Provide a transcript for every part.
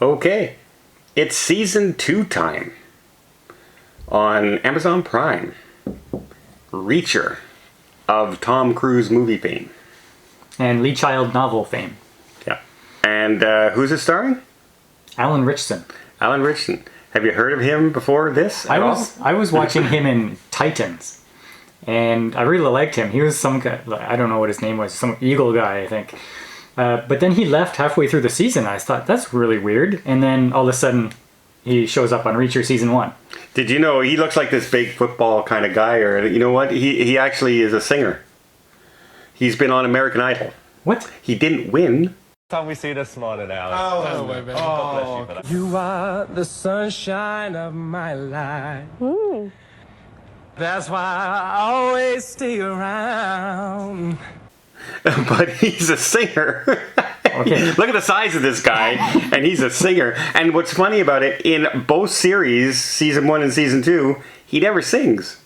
Okay, it's season 2 time on Amazon Prime. Reacher of Tom Cruise movie fame. And Lee Child novel fame. Yeah. And who's it starring? Alan Ritchson. Alan Ritchson. Have you heard of him before this at all? I was watching him in Titans, and I really liked him. He was some guy, I don't know what his name was, some eagle guy, I think. But then he left halfway through the season. I thought, that's really weird. And then all of a sudden, he shows up on Reacher season 1. Did you know he looks like this big football kind of guy? Or you know what? He actually is a singer. He's been on American Idol. What? He didn't win. Time we see this morning, Alex. Oh, wait, man. God bless you for that. You are the sunshine of my life. That's why I always stay around. But he's a singer. Okay. Look at the size of this guy, and he's a singer. And what's funny about it, in both series, season 1 and season 2, he never sings.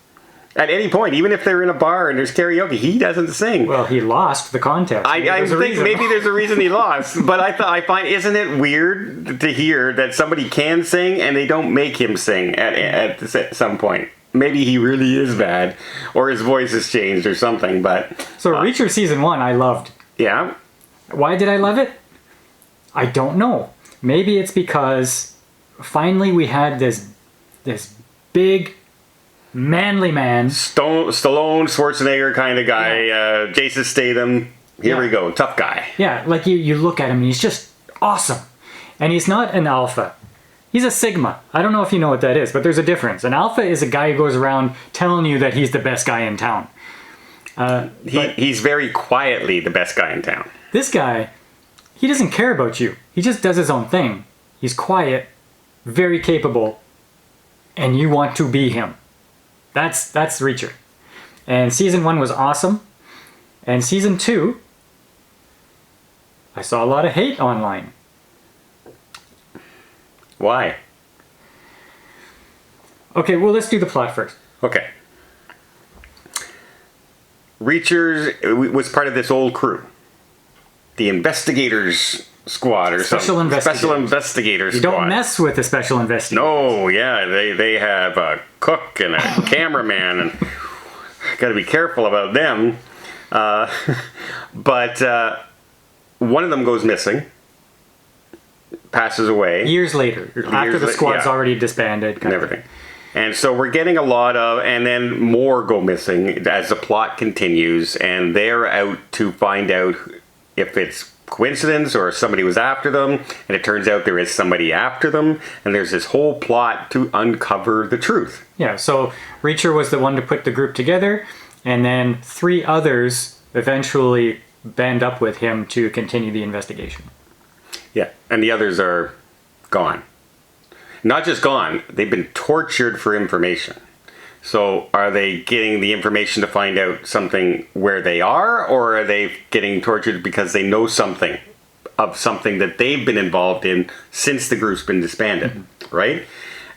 At any point, even if they're in a bar and there's karaoke, he doesn't sing. Well, he lost the contest. I think maybe there's a reason he lost, but I find, isn't it weird to hear that somebody can sing and they don't make him sing at some point? Maybe he really is bad, or his voice has changed or something, but... So Reacher season 1 I loved. Yeah? Why did I love it? I don't know. Maybe it's because finally we had this big, manly man. Stallone, Schwarzenegger kind of guy, Jason Statham. Here we go, tough guy. Yeah, like you look at him and he's just awesome. And he's not an alpha. He's a sigma. I don't know if you know what that is, but there's a difference. An alpha is a guy who goes around telling you that he's the best guy in town. He's very quietly the best guy in town. This guy, he doesn't care about you. He just does his own thing. He's quiet, very capable, and you want to be him. That's Reacher. And season 1 was awesome. And season 2, I saw a lot of hate online. Why? Okay, well, let's do the plot first. Okay. Reacher was part of this old crew. The Investigators Squad or Special something. Investigators. Special Investigators You Squad. don't mess with the special investigators. No, yeah, they have a cook and a cameraman, and got to be careful about them. But one of them goes missing, passes away. Years later, after the squad's already disbanded. And everything. And so we're getting a lot of, and then more go missing as the plot continues, and they're out to find out if it's coincidence or somebody was after them, and it turns out there is somebody after them, and there's this whole plot to uncover the truth. Yeah, so Reacher was the one to put the group together, and then 3 others eventually band up with him to continue the investigation. Yeah, and the others are gone. Not just gone, they've been tortured for information. So are they getting the information to find out something where they are, or are they getting tortured because they know something of something that they've been involved in since the group's been disbanded, right?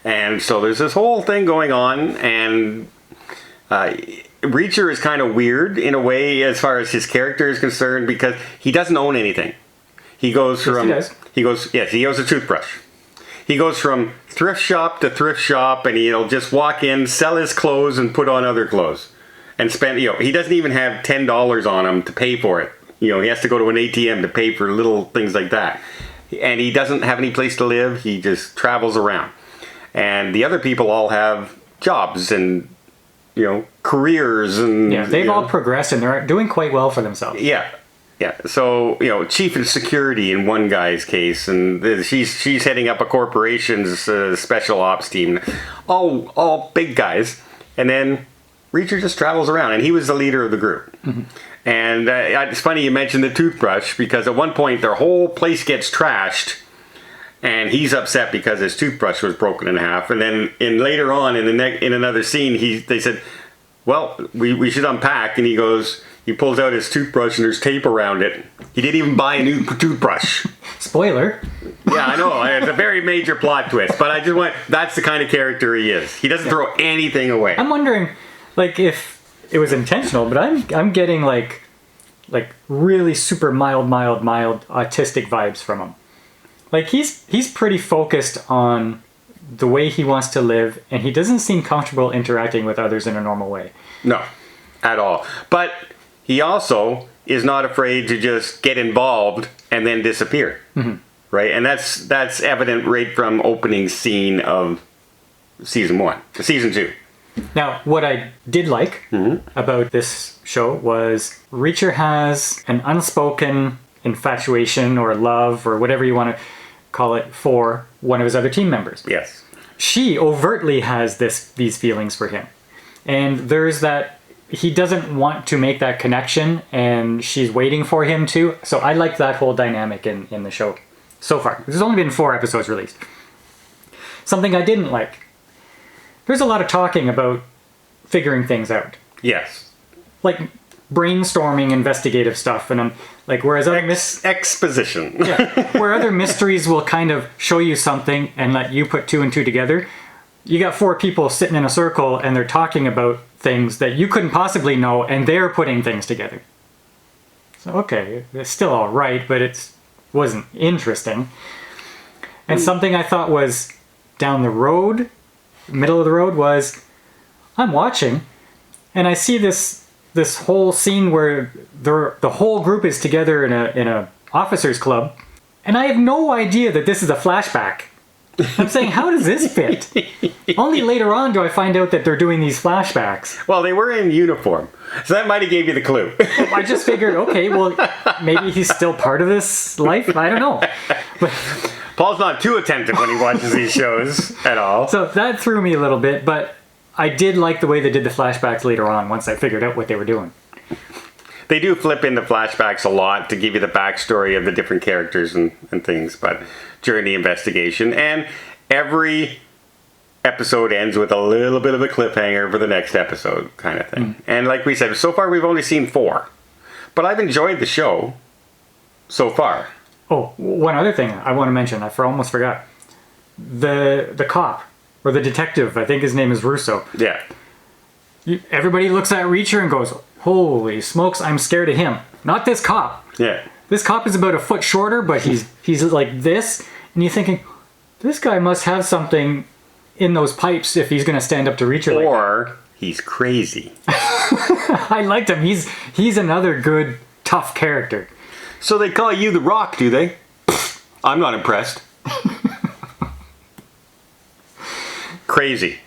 And so there's this whole thing going on, and Reacher is kind of weird in a way as far as his character is concerned, because he doesn't own anything. He goes from... Yes, he does. He owns a toothbrush. He goes from thrift shop to thrift shop, and he'll just walk in, sell his clothes, and put on other clothes. And spend, he doesn't even have $10 on him to pay for it. He has to go to an ATM to pay for little things like that. And he doesn't have any place to live. He just travels around. And the other people all have jobs and, careers. And yeah, they've all progressed, and they're doing quite well for themselves. Yeah. Yeah, so, chief of security in one guy's case, and she's heading up a corporation's special ops team. All big guys. And then Reacher just travels around, and he was the leader of the group. Mm-hmm. And it's funny you mentioned the toothbrush, because at one point their whole place gets trashed, and he's upset because his toothbrush was broken in half. And then later on in another scene, they said, well, we should unpack, and he pulls out his toothbrush and there's tape around it. He didn't even buy a new toothbrush. Spoiler. Yeah, I know. It's a very major plot twist, but that's the kind of character he is. He doesn't throw anything away. I'm wondering, if it was intentional, but I'm getting like really super mild autistic vibes from him. Like he's pretty focused on the way he wants to live, and he doesn't seem comfortable interacting with others in a normal way. No, at all. But he also is not afraid to just get involved and then disappear. Right? And that's evident right from opening scene of season 2. Now, what I did like about this show was Reacher has an unspoken infatuation or love or whatever you want to call it for one of his other team members. Yes. She overtly has these feelings for him. And there's that he doesn't want to make that connection and she's waiting for him to. So I like that whole dynamic in the show so far. There's only been 4 episodes released. Something I didn't like. There's a lot of talking about figuring things out. Yes. Like brainstorming investigative stuff, and I'm like, whereas other Exposition. where other mysteries will kind of show you something and let you put 2 and 2 together, you got 4 people sitting in a circle and they're talking about things that you couldn't possibly know, and they're putting things together. So okay, it's still all right, but it wasn't interesting. And something I thought was down the road, middle of the road, was I'm watching and I see this whole scene where the whole group is together in a officers club, and I have no idea that this is a flashback. I'm saying, how does this fit? Only later on do I find out that they're doing these flashbacks. Well, they were in uniform, so that might have gave you the clue. I just figured, okay, well, maybe he's still part of this life. I don't know. But Paul's not too attentive when he watches these shows at all. so that threw me a little bit, but I did like the way they did the flashbacks later on once I figured out what they were doing. They do flip into flashbacks a lot to give you the backstory of the different characters and things, but during the investigation. And every episode ends with a little bit of a cliffhanger for the next episode kind of thing. And like we said, so far we've only seen 4. But I've enjoyed the show so far. Oh, one other thing I want to mention, I almost forgot. The cop, or the detective, I think his name is Russo. Yeah. Everybody looks at Reacher and goes, holy smokes, I'm scared of him. Not this cop. Yeah. This cop is about a foot shorter, but he's like this. And you're thinking, this guy must have something in those pipes if he's going to stand up to Reacher like that. Or he's crazy. I liked him. He's another good, tough character. So they call you the Rock, do they? I'm not impressed. Crazy.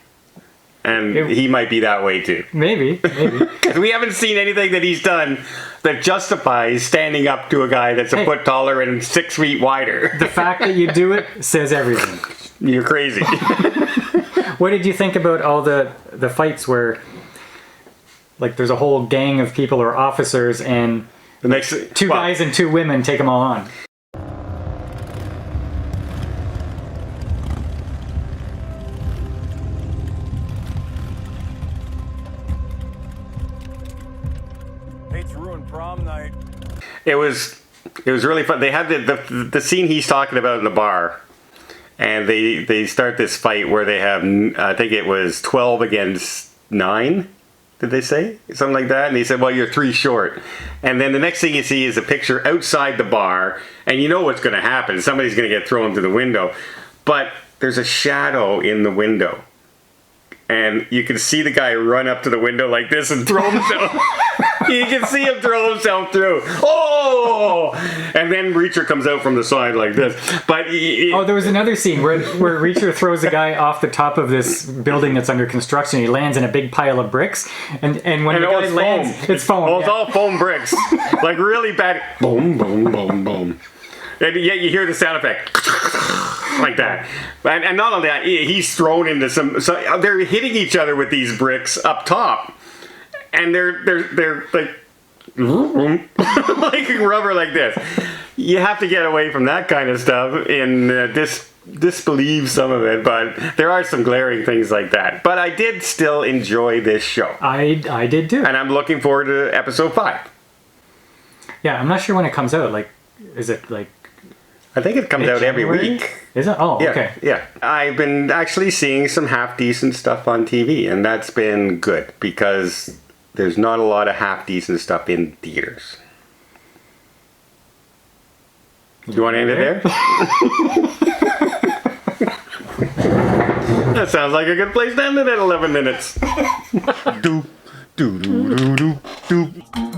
And he might be that way too. Maybe. Because we haven't seen anything that he's done that justifies standing up to a guy that's a foot taller and 6 feet wider. The fact that you do it says everything. You're crazy. What did you think about all the fights where, like, there's a whole gang of people or officers and The next 2 guys and 2 women take them all on? Hate to ruin prom night. It was really fun. They had the scene he's talking about in the bar, and they start this fight where they have, I think it was 12 against 9. Did they say something like that? And he said, "Well, you're 3 short." And then the next thing you see is a picture outside the bar, and you know what's going to happen. Somebody's going to get thrown through the window, but there's a shadow in the window. And you can see the guy run up to the window like this and throw himself. You can see him throw himself through. Oh! And then Reacher comes out from the side like this. But There was another scene where Reacher throws a guy off the top of this building that's under construction. He lands in a big pile of bricks, and when the guy lands, it's foam. Oh, it's all foam bricks, like really bad. Boom, boom, boom, boom. And yet you hear the sound effect. Like that. And not only that, he's thrown into so they're hitting each other with these bricks up top. And they're like like rubber like this. You have to get away from that kind of stuff and disbelieve some of it, but there are some glaring things like that. But I did still enjoy this show. I did too. And I'm looking forward to episode 5. Yeah, I'm not sure when it comes out. Like, is it like I think it comes out every January? week. Is it? Oh, Yeah, okay. yeah. I've been actually seeing some half-decent stuff on TV, and that's been good because there's not a lot of half-decent stuff in theaters. Do you want to end it there? That sounds like a good place to end it at 11 minutes. Doop, doo doo doo doo doop.